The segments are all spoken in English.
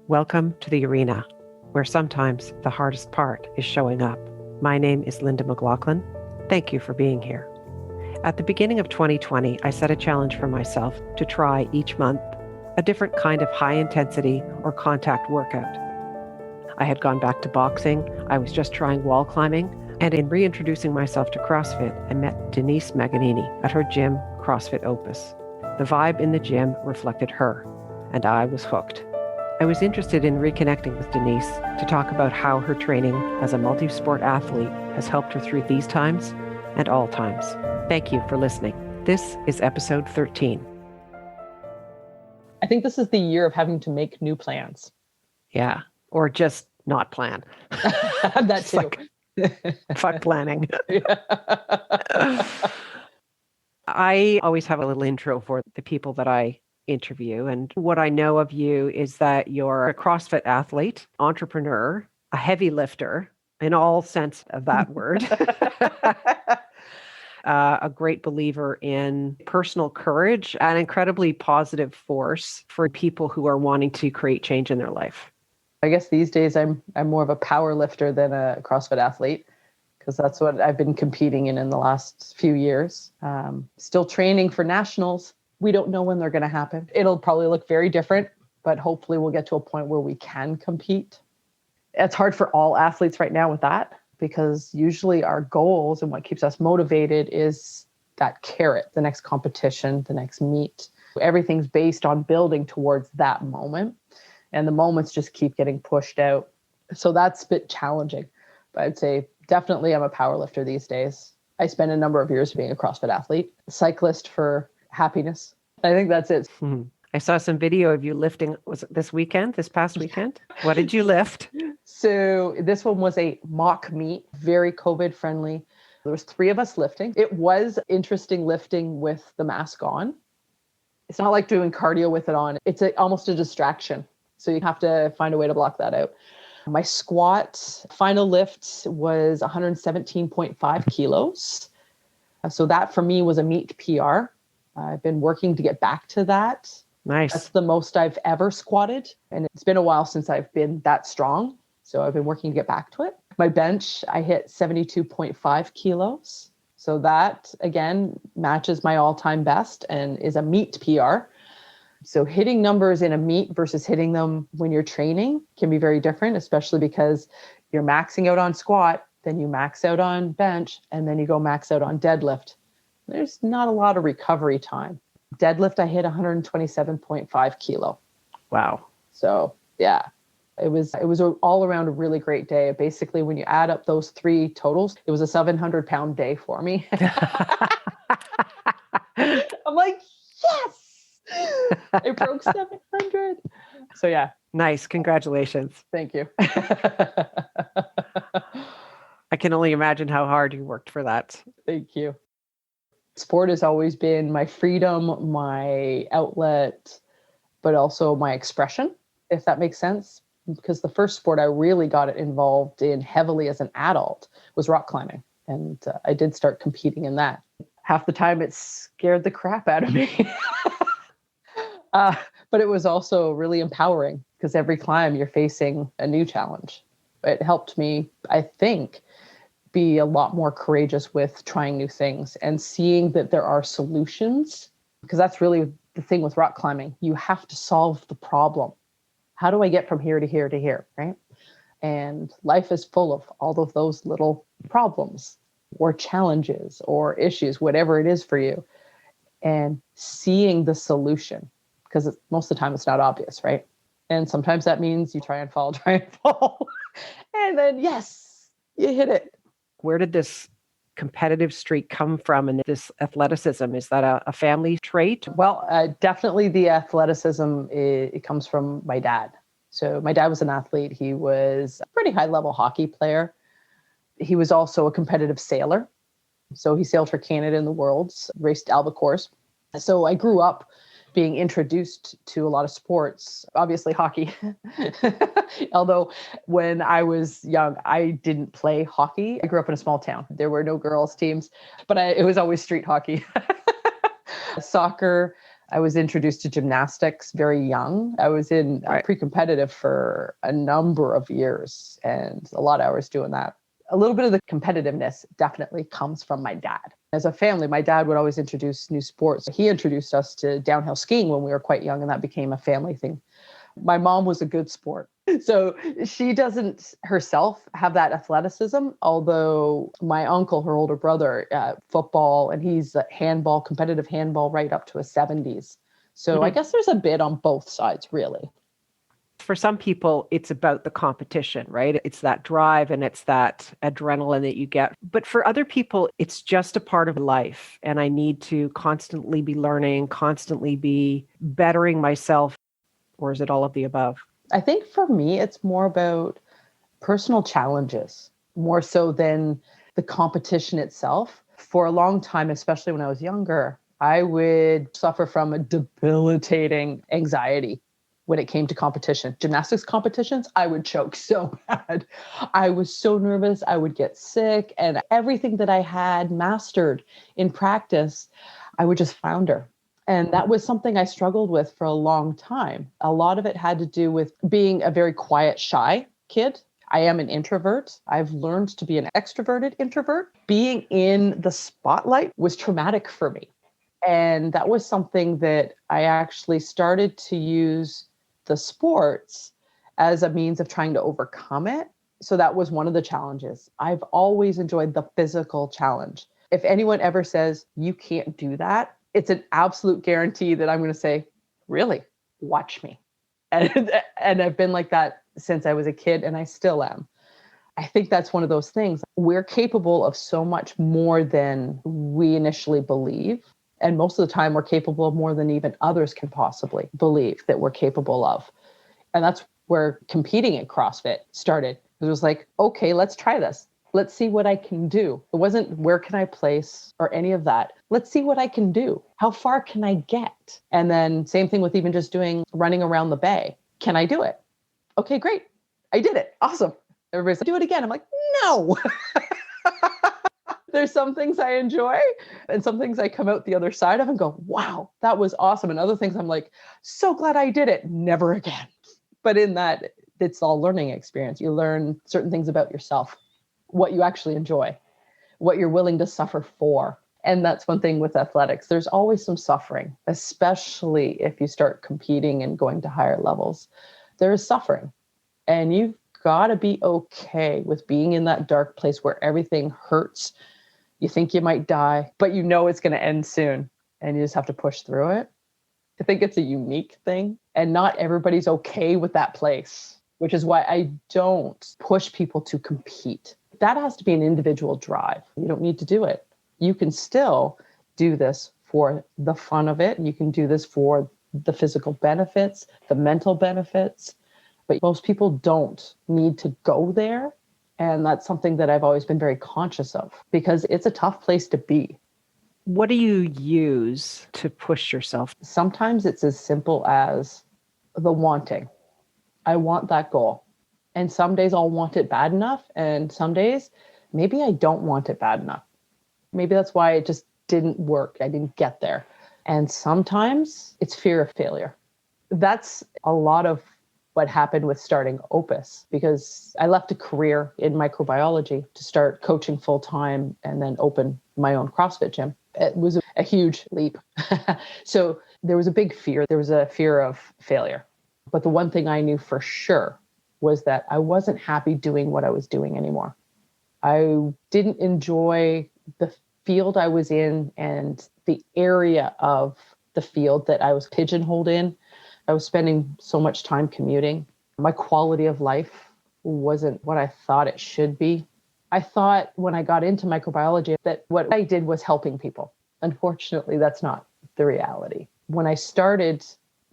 Welcome to the arena, where sometimes the hardest part is showing up. My name is Linda McLaughlin. Thank you for being here. At the beginning of 2020, I set a challenge for myself to try each month a different kind of high intensity or contact workout. I had gone back to boxing, I was just trying wall climbing, and in reintroducing myself to CrossFit, I met Denise Magnini at her gym, CrossFit Opus. The vibe in the gym reflected her, and I was hooked. I was interested in reconnecting with Denise to talk about how her training as a multi-sport athlete has helped her through these times and all times. Thank you for listening. This is episode 13. I think this is the year of having to make new plans. Yeah, or just not plan. That too. Fuck planning. I always have a little intro for the people that I interview. And what I know of you is that you're a CrossFit athlete, entrepreneur, a heavy lifter in all sense of that word, a great believer in personal courage, an incredibly positive force for people who are wanting to create change in their life. I guess these days I'm more of a power lifter than a CrossFit athlete, because that's what I've been competing in the last few years. Still training for nationals. We don't know when they're going to happen. It'll probably look very different, but hopefully we'll get to a point where we can compete. It's hard for all athletes right now with that, because usually our goals and what keeps us motivated is that carrot, the next competition, the next meet. Everything's based on building towards that moment, and the moments just keep getting pushed out. So that's a bit challenging, but I'd say definitely I'm a power lifter these days. I spent a number of years being a CrossFit athlete, cyclist for happiness. I think that's it. I saw some video of you lifting. Was it this past weekend? What did you lift? So this one was a mock meet, very COVID friendly. There was 3 of us lifting. It was interesting lifting with the mask on. It's not like doing cardio with it on. It's almost a distraction. So you have to find a way to block that out. My squat final lift was 117.5 kilos. So that for me was a meet PR. I've been working to get back to that. Nice. That's the most I've ever squatted. And it's been a while since I've been that strong. So I've been working to get back to it. My bench, I hit 72.5 kilos. So that, again, matches my all-time best and is a meet PR. So hitting numbers in a meet versus hitting them when you're training can be very different, especially because you're maxing out on squat, then you max out on bench, and then you go max out on deadlift. There's not a lot of recovery time. Deadlift, I hit 127.5 kilo. Wow. So yeah, it was all around a really great day. Basically, when you add up those 3 totals, it was a 700-pound day for me. I'm like, yes, I broke 700. So yeah. Nice. Congratulations. Thank you. I can only imagine how hard you worked for that. Thank you. Sport has always been my freedom, my outlet, but also my expression, if that makes sense. Because the first sport I really got involved in heavily as an adult was rock climbing. And I did start competing in that. Half the time it scared the crap out of me. But it was also really empowering, because every climb you're facing a new challenge. It helped me, I think, be a lot more courageous with trying new things and seeing that there are solutions, because that's really the thing with rock climbing. You have to solve the problem. How do I get from here to here to here, right? And life is full of all of those little problems or challenges or issues, whatever it is for you, and seeing the solution, because most of the time it's not obvious, right? And sometimes that means you try and fall, and then yes, you hit it. Where did this competitive streak come from, and this athleticism? Is that a family trait? Well, definitely the athleticism, it comes from my dad. So my dad was an athlete. He was a pretty high-level hockey player. He was also a competitive sailor. So he sailed for Canada in the Worlds, raced albacores. So I grew up being introduced to a lot of sports, obviously hockey. Although when I was young, I didn't play hockey. I grew up in a small town. There were no girls' teams, but it was always street hockey. Soccer, I was introduced to gymnastics very young. I was in pre-competitive for a number of years and a lot of hours doing that. A little bit of the competitiveness definitely comes from my dad. As a family, my dad would always introduce new sports. He introduced us to downhill skiing when we were quite young, and that became a family thing. My mom was a good sport. So she doesn't herself have that athleticism, although my uncle, her older brother, football, and he's handball, competitive handball right up to his 70s. So I guess there's a bit on both sides, really. For some people, it's about the competition, right? It's that drive and it's that adrenaline that you get. But for other people, it's just a part of life. And I need to constantly be learning, constantly be bettering myself. Or is it all of the above? I think for me, it's more about personal challenges, more so than the competition itself. For a long time, especially when I was younger, I would suffer from a debilitating anxiety when it came to competition. Gymnastics competitions, I would choke so bad. I was so nervous, I would get sick, and everything that I had mastered in practice, I would just flounder. And that was something I struggled with for a long time. A lot of it had to do with being a very quiet, shy kid. I am an introvert. I've learned to be an extroverted introvert. Being in the spotlight was traumatic for me. And that was something that I actually started to use the sports as a means of trying to overcome it. So that was one of the challenges. I've always enjoyed the physical challenge. If anyone ever says, you can't do that, it's an absolute guarantee that I'm going to say, really, watch me. And I've been like that since I was a kid, and I still am. I think that's one of those things. We're capable of so much more than we initially believe. And most of the time, we're capable of more than even others can possibly believe that we're capable of. And that's where competing at CrossFit started. It was like, okay, let's try this. Let's see what I can do. It wasn't where can I place or any of that. Let's see what I can do. How far can I get? And then same thing with even just doing running around the bay. Can I do it? Okay, great. I did it. Awesome. Everybody's like, do it again. I'm like, no. There's some things I enjoy and some things I come out the other side of and go, wow, that was awesome. And other things I'm like, so glad I did it. Never again. But in that, it's all learning experience. You learn certain things about yourself, what you actually enjoy, what you're willing to suffer for. And that's one thing with athletics. There's always some suffering, especially if you start competing and going to higher levels. There is suffering. And you've got to be okay with being in that dark place where everything hurts. You think you might die, but you know it's going to end soon. And you just have to push through it. I think it's a unique thing. And not everybody's okay with that place, which is why I don't push people to compete. That has to be an individual drive. You don't need to do it. You can still do this for the fun of it. You can do this for the physical benefits, the mental benefits, but most people don't need to go there. And that's something that I've always been very conscious of because it's a tough place to be. What do you use to push yourself? Sometimes it's as simple as the wanting. I want that goal. And some days I'll want it bad enough. And some days, maybe I don't want it bad enough. Maybe that's why it just didn't work. I didn't get there. And sometimes it's fear of failure. That's a lot of what happened with starting Opus, because I left a career in microbiology to start coaching full time and then open my own CrossFit gym. It was a huge leap. So there was a big fear. There was a fear of failure. But the one thing I knew for sure was that I wasn't happy doing what I was doing anymore. I didn't enjoy the field I was in and the area of the field that I was pigeonholed in. I was spending so much time commuting. My quality of life wasn't what I thought it should be. I thought when I got into microbiology that what I did was helping people. Unfortunately, that's not the reality. When I started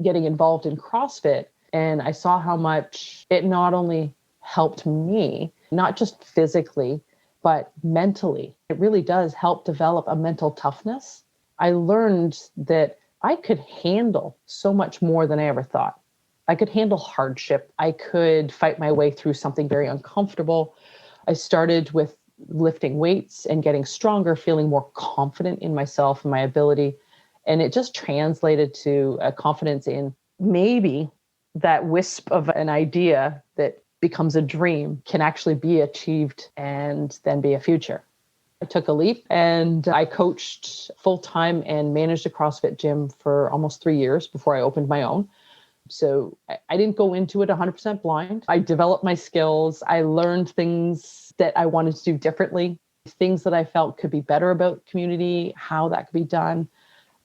getting involved in CrossFit and I saw how much it not only helped me, not just physically, but mentally, it really does help develop a mental toughness. I learned that I could handle so much more than I ever thought. I could handle hardship. I could fight my way through something very uncomfortable. I started with lifting weights and getting stronger, feeling more confident in myself and my ability. And it just translated to a confidence in maybe that wisp of an idea that becomes a dream can actually be achieved and then be a future. I took a leap and I coached full-time and managed a CrossFit gym for almost 3 years before I opened my own. So I didn't go into it 100% blind. I developed my skills. I learned things that I wanted to do differently, things that I felt could be better about community, how that could be done.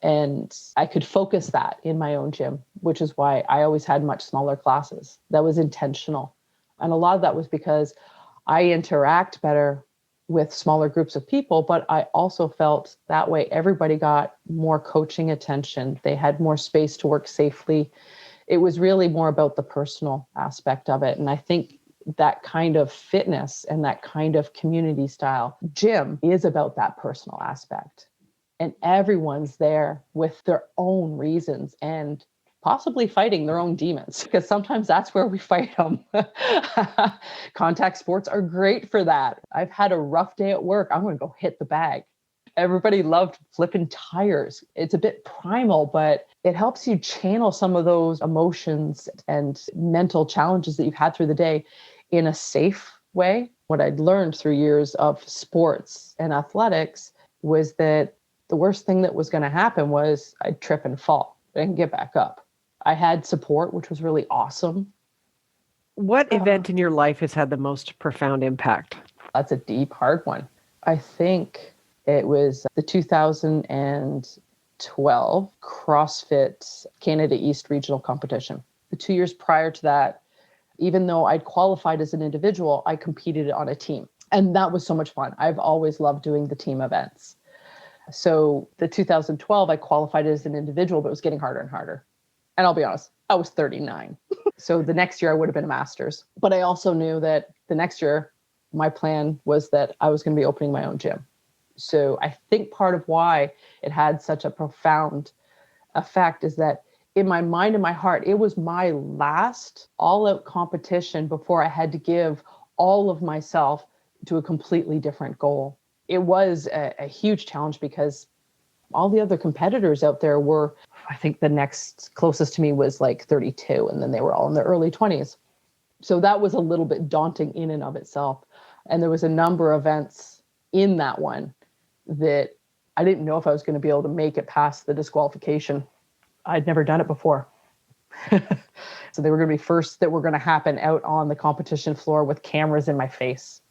And I could focus that in my own gym, which is why I always had much smaller classes. That was intentional. And a lot of that was because I interact better with smaller groups of people, but I also felt that way everybody got more coaching attention. They had more space to work safely. It was really more about the personal aspect of it. And I think that kind of fitness and that kind of community style gym is about that personal aspect. And everyone's there with their own reasons and possibly fighting their own demons, because sometimes that's where we fight them. Contact sports are great for that. I've had a rough day at work. I'm going to go hit the bag. Everybody loved flipping tires. It's a bit primal, but it helps you channel some of those emotions and mental challenges that you've had through the day in a safe way. What I'd learned through years of sports and athletics was that the worst thing that was going to happen was I'd trip and fall and get back up. I had support, which was really awesome. What event in your life has had the most profound impact? That's a deep, hard one. I think it was the 2012 CrossFit Canada East Regional Competition. The 2 years prior to that, even though I'd qualified as an individual, I competed on a team. And that was so much fun. I've always loved doing the team events. So the 2012, I qualified as an individual, but it was getting harder and harder. And I'll be honest, I was 39. So the next year I would have been a master's. But I also knew that the next year, my plan was that I was going to be opening my own gym. So I think part of why it had such a profound effect is that in my mind and my heart, it was my last all-out competition before I had to give all of myself to a completely different goal. It was a huge challenge because all the other competitors out there were, I think the next closest to me was like 32, and then they were all in their early 20s. So that was a little bit daunting in and of itself. And there was a number of events in that one that I didn't know if I was going to be able to make it past the disqualification. I'd never done it before. So they were going to be first that were going to happen out on the competition floor with cameras in my face.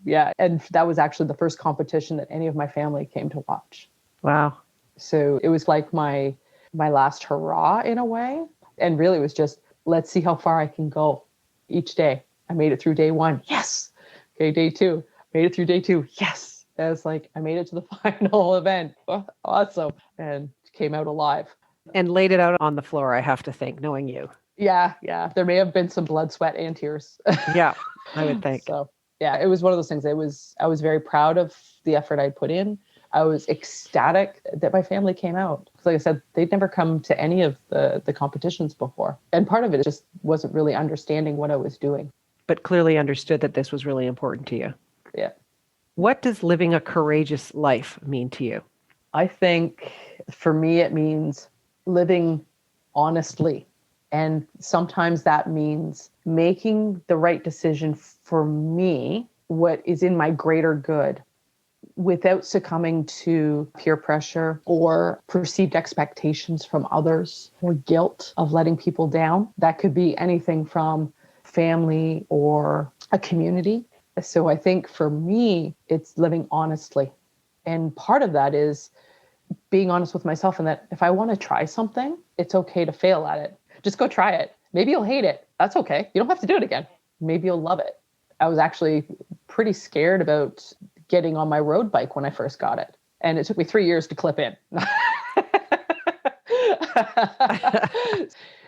Yeah. And that was actually the first competition that any of my family came to watch. Wow. So it was like my last hurrah in a way. And really it was just, let's see how far I can go each day. I made it through day 1. Yes. Okay. Day 2, made it through day 2. Yes. And it's like, I made it to the final event. Awesome. And came out alive. And laid it out on the floor, I have to think, knowing you. Yeah. Yeah. There may have been some blood, sweat, and tears. Yeah, I would think. So yeah, it was one of those things. I was very proud of the effort I put in. I was ecstatic that my family came out. Because like I said, they'd never come to any of the competitions before. And part of it just wasn't really understanding what I was doing. But clearly understood that this was really important to you. Yeah. What does living a courageous life mean to you? I think for me, it means living honestly. And sometimes that means making the right decision for me, what is in my greater good, without succumbing to peer pressure or perceived expectations from others or guilt of letting people down. That could be anything from family or a community. So I think for me, it's living honestly. And part of that is being honest with myself, and that if I want to try something, it's okay to fail at it. Just go try it. Maybe you'll hate it. That's okay. You don't have to do it again. Maybe you'll love it. I was actually pretty scared about getting on my road bike when I first got it. And it took me 3 years to clip in.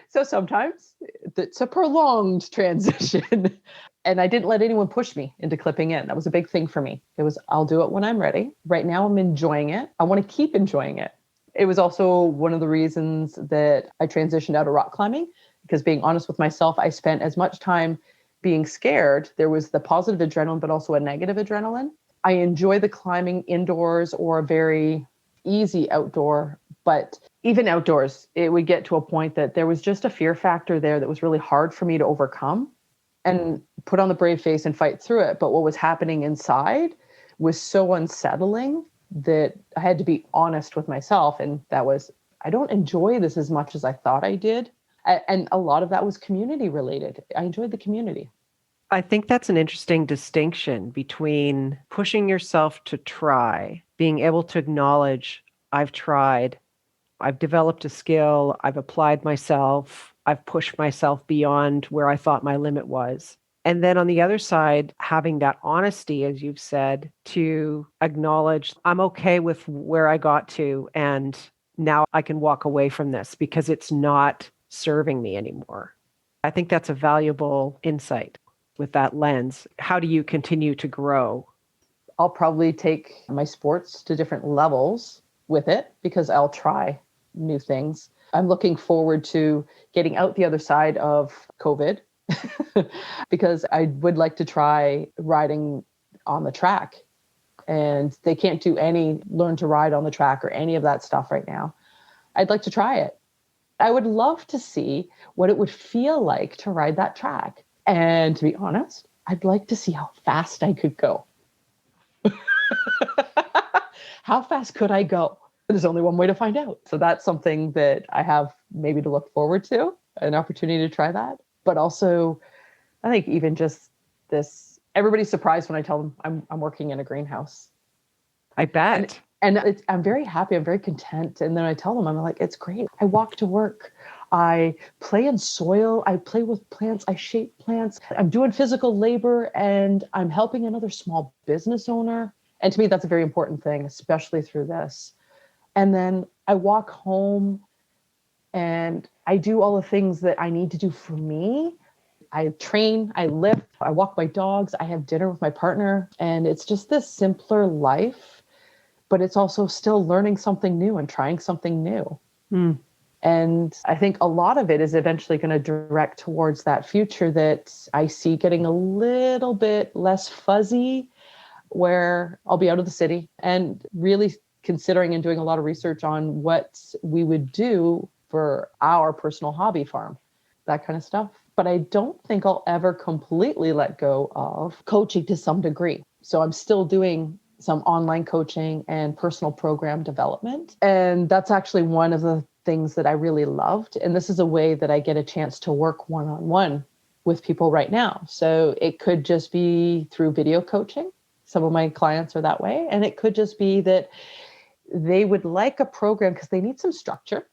So sometimes it's a prolonged transition. And I didn't let anyone push me into clipping in. That was a big thing for me. It was, I'll do it when I'm ready. Right now I'm enjoying it. I want to keep enjoying it. It was also one of the reasons that I transitioned out of rock climbing, because being honest with myself, I spent as much time being scared. There was the positive adrenaline, but also a negative adrenaline. I enjoy the climbing indoors or very easy outdoor, But even outdoors, it would get to a point that there was just a fear factor there that was really hard for me to overcome and put on the brave face and fight through it. But what was happening inside was so unsettling that I had to be honest with myself. And that was, I don't enjoy this as much as I thought I did. And a lot of that was community related. I enjoyed the community. I think that's an interesting distinction between pushing yourself to try, being able to acknowledge, I've tried, I've developed a skill, I've applied myself, I've pushed myself beyond where I thought my limit was. And then on the other side, having that honesty, as you've said, to acknowledge I'm okay with where I got to, and now I can walk away from this because it's not serving me anymore. I think that's a valuable insight with that lens. How do you continue to grow? I'll probably take my sports to different levels with it because I'll try new things. I'm looking forward to getting out the other side of COVID because I would like to try riding on the track. And they can't do any learn to ride on the track or any of that stuff right now. I'd like to try it. I would love to see what it would feel like to ride that track. And to be honest, I'd like to see how fast I could go. How fast could I go? There's only one way to find out. So that's something that I have maybe to look forward to, an opportunity to try that. But also, I think even just this, everybody's surprised when I tell them I'm working in a greenhouse. I bet. And I'm very happy. I'm very content. And then I tell them, I'm like, it's great. I walk to work. I play in soil. I play with plants. I shape plants. I'm doing physical labor and I'm helping another small business owner. And to me, that's a very important thing, especially through this. And then I walk home and I do all the things that I need to do for me. I train, I lift, I walk my dogs, I have dinner with my partner. And it's just this simpler life, but it's also still learning something new and trying something new. Mm. And I think a lot of it is eventually going to direct towards that future that I see getting a little bit less fuzzy, where I'll be out of the city and really considering and doing a lot of research on what we would do for our personal hobby farm, that kind of stuff. But I don't think I'll ever completely let go of coaching to some degree. So I'm still doing some online coaching and personal program development. And that's actually one of the things that I really loved. And this is a way that I get a chance to work one-on-one with people right now. So it could just be through video coaching. Some of my clients are that way. And it could just be that they would like a program because they need some structure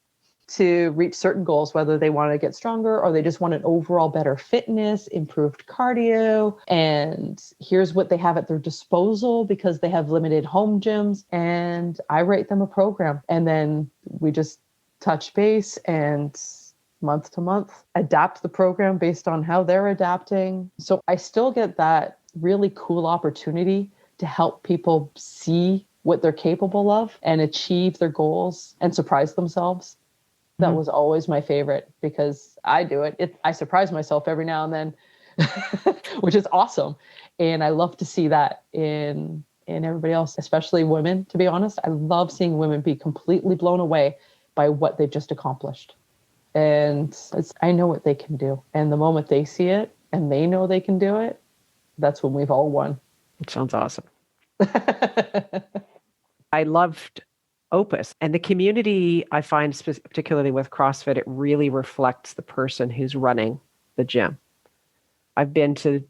to reach certain goals, whether they want to get stronger or they just want an overall better fitness, improved cardio. And here's what they have at their disposal because they have limited home gyms. And I write them a program. And then we just touch base and month to month adapt the program based on how they're adapting. So I still get that really cool opportunity to help people see what they're capable of and achieve their goals and surprise themselves. That was always my favorite because I do it. I surprise myself every now and then, which is awesome. And I love to see that in everybody else, especially women, to be honest. I love seeing women be completely blown away by what they've just accomplished. And I know what they can do. And the moment they see it and they know they can do it, that's when we've all won. It sounds awesome. I loved Opus and the community. I find particularly with CrossFit, it really reflects the person who's running the gym. I've been to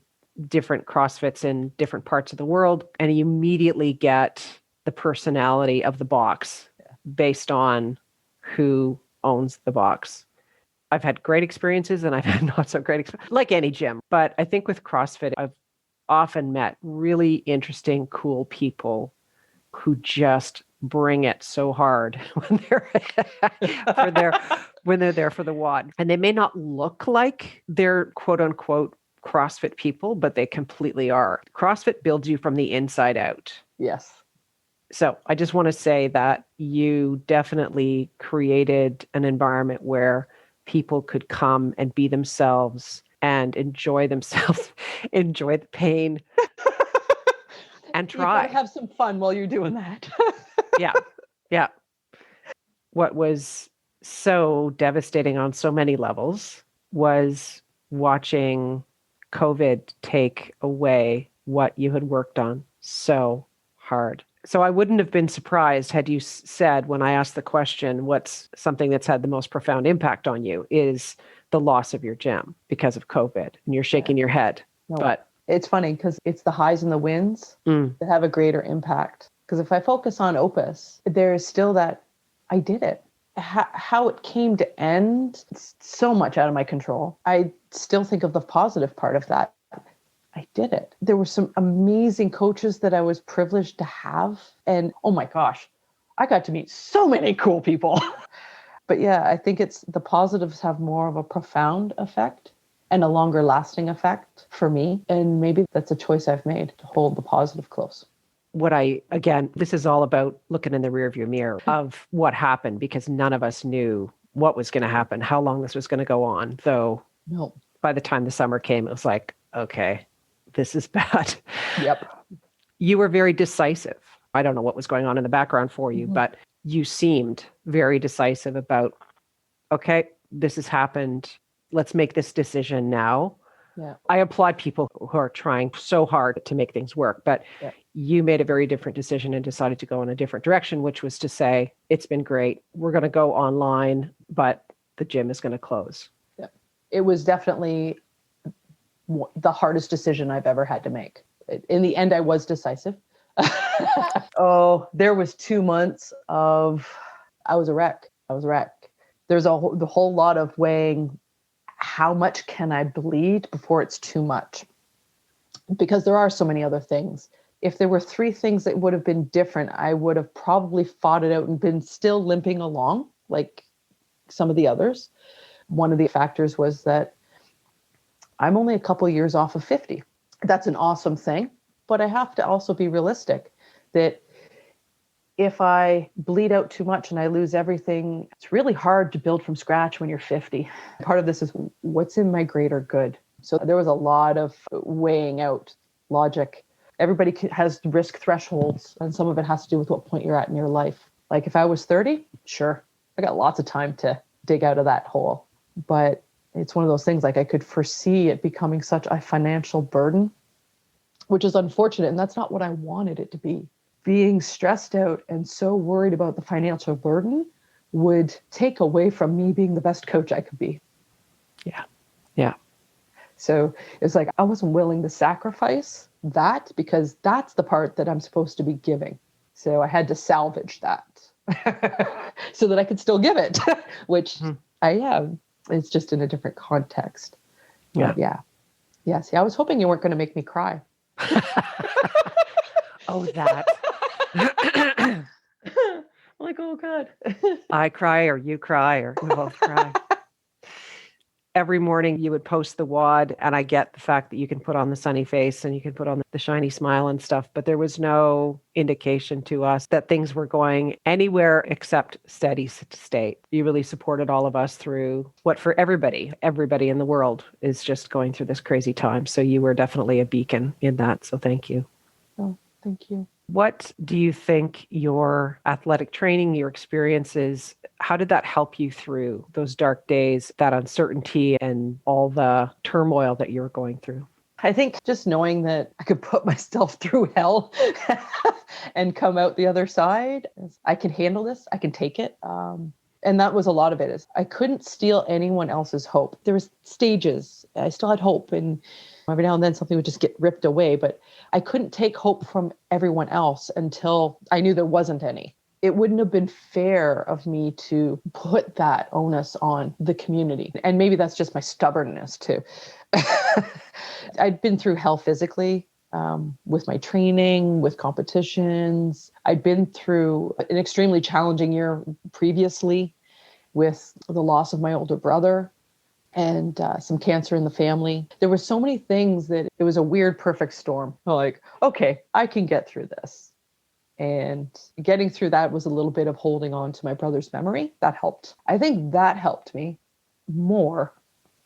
different CrossFits in different parts of the world, and you immediately get the personality of the box based on who owns the box. I've had great experiences and I've had not so great experiences, like any gym. But I think with CrossFit, I've often met really interesting, cool people who just bring it so hard when they're when they're there for the WOD. And they may not look like they're quote unquote CrossFit people, but they completely are. CrossFit builds you from the inside out. Yes. So I just want to say that you definitely created an environment where people could come and be themselves and enjoy themselves, enjoy the pain, and try. You gotta have some fun while you're doing that. Yeah. what was so devastating on so many levels was watching COVID take away what you had worked on so hard. So I wouldn't have been surprised had you said, when I asked the question, what's something that's had the most profound impact on you, is the loss of your gym because of COVID. And you're shaking your head. No, but it's funny because it's the highs and the wins that have a greater impact. Because if I focus on Opus, there is still that I did it. How it came to end, it's so much out of my control. I still think of the positive part of that. I did it. There were some amazing coaches that I was privileged to have. And oh my gosh, I got to meet so many cool people. But yeah, I think it's the positives have more of a profound effect and a longer lasting effect for me. And maybe that's a choice I've made, to hold the positive close. Again, this is all about looking in the rearview mirror of what happened, because none of us knew what was going to happen, how long this was going to go on. Though by the time the summer came, it was like, okay, this is bad. Yep. You were very decisive. I don't know what was going on in the background for you, but you seemed very decisive about, okay, this has happened. Let's make this decision now. Yeah. I applaud people who are trying so hard to make things work, but you made a very different decision and decided to go in a different direction, which was to say, it's been great. We're going to go online, but the gym is going to close. Yeah. It was definitely the hardest decision I've ever had to make. In the end, I was decisive. There was 2 months of, I was a wreck. There's the whole lot of weighing, how much can I bleed before it's too much? Because there are so many other things. If there were 3 things that would have been different, I would have probably fought it out and been still limping along like some of the others. One of the factors was that I'm only a couple years off of 50. That's an awesome thing, but I have to also be realistic that if I bleed out too much and I lose everything, it's really hard to build from scratch when you're 50. Part of this is what's in my greater good. So there was a lot of weighing out logic. Everybody has risk thresholds, and some of it has to do with what point you're at in your life. Like if I was 30, sure, I got lots of time to dig out of that hole. But it's one of those things, like I could foresee it becoming such a financial burden, which is unfortunate. And that's not what I wanted it to be. Being stressed out and so worried about the financial burden would take away from me being the best coach I could be. Yeah. Yeah. So it's like I wasn't willing to sacrifice that, because that's the part that I'm supposed to be giving. So I had to salvage that so that I could still give it, which I am. It's just in a different context. Yeah. But yeah. See, I was hoping you weren't going to make me cry. Oh, that. I'm like, oh God. I cry or you cry or we both cry. Every morning you would post the WOD, and I get the fact that you can put on the sunny face and you can put on the shiny smile and stuff, but there was no indication to us that things were going anywhere except steady state. You really supported all of us through what, for everybody in the world is just going through this crazy time. So you were definitely a beacon in that. So thank you. Oh, thank you. What do you think your athletic training, your experiences, how did that help you through those dark days, that uncertainty and all the turmoil that you were going through? I think just knowing that I could put myself through hell and come out the other side, I can handle this, I can take it. And that was a lot of it, is I couldn't steal anyone else's hope. There was stages. I still had hope, and every now and then something would just get ripped away, but I couldn't take hope from everyone else until I knew there wasn't any. It wouldn't have been fair of me to put that onus on the community. And maybe that's just my stubbornness too. I'd been through hell physically, with my training, with competitions. I'd been through an extremely challenging year previously with the loss of my older brother and some cancer in the family. There were so many things that it was a weird, perfect storm. Like, okay, I can get through this. And getting through that was a little bit of holding on to my brother's memory. That helped. I think that helped me more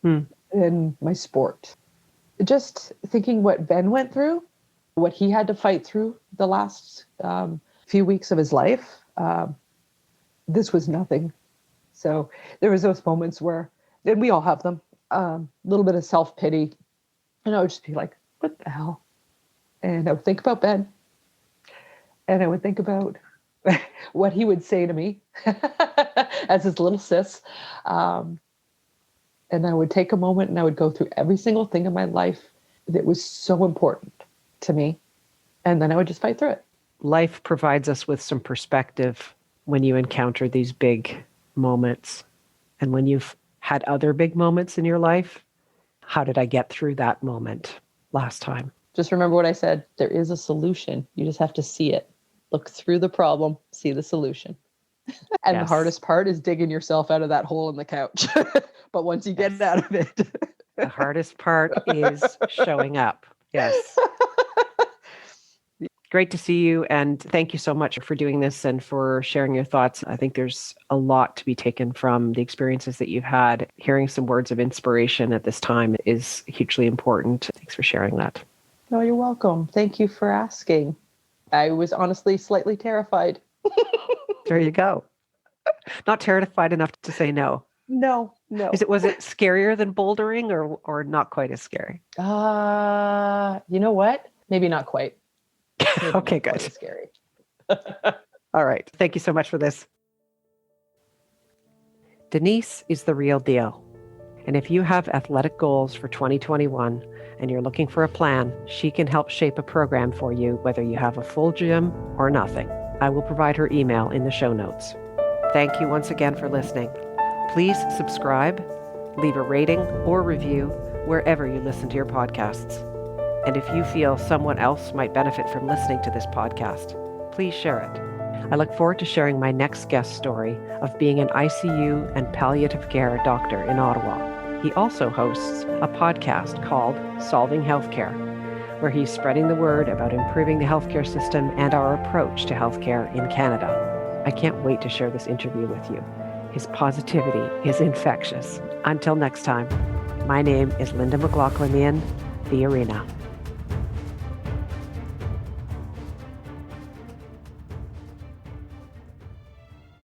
than my sport. Just thinking what Ben went through, what he had to fight through the last few weeks of his life. this was nothing. So there was those moments where, and we all have them, a little bit of self-pity. And I would just be like, what the hell? And I would think about Ben. And I would think about what he would say to me as his little sis. And I would take a moment and I would go through every single thing in my life that was so important to me. And then I would just fight through it. Life provides us with some perspective when you encounter these big moments. And when you've had other big moments in your life, how did I get through that moment last time? Just remember what I said. There is a solution. You just have to see it. Look through the problem, see the solution. And Yes. The hardest part is digging yourself out of that hole in the couch. But once you get out of it. The hardest part is showing up. Yes. Great to see you. And thank you so much for doing this and for sharing your thoughts. I think there's a lot to be taken from the experiences that you've had. Hearing some words of inspiration at this time is hugely important. Thanks for sharing that. No, you're welcome. Thank you for asking. I was honestly slightly terrified. There you go. Not terrified enough to say no. No. Was it scarier than bouldering or not quite as scary? You know what? Maybe not quite. Maybe Okay, not good. quite as scary. All right. Thank you so much for this. Denise is the real deal. And if you have athletic goals for 2021 and you're looking for a plan, she can help shape a program for you, whether you have a full gym or nothing. I will provide her email in the show notes. Thank you once again for listening. Please subscribe, leave a rating or review wherever you listen to your podcasts. And if you feel someone else might benefit from listening to this podcast, please share it. I look forward to sharing my next guest story of being an ICU and palliative care doctor in Ottawa. He also hosts a podcast called Solving Healthcare, where he's spreading the word about improving the healthcare system and our approach to healthcare in Canada. I can't wait to share this interview with you. His positivity is infectious. Until next time, my name is Linda McLaughlin in The Arena.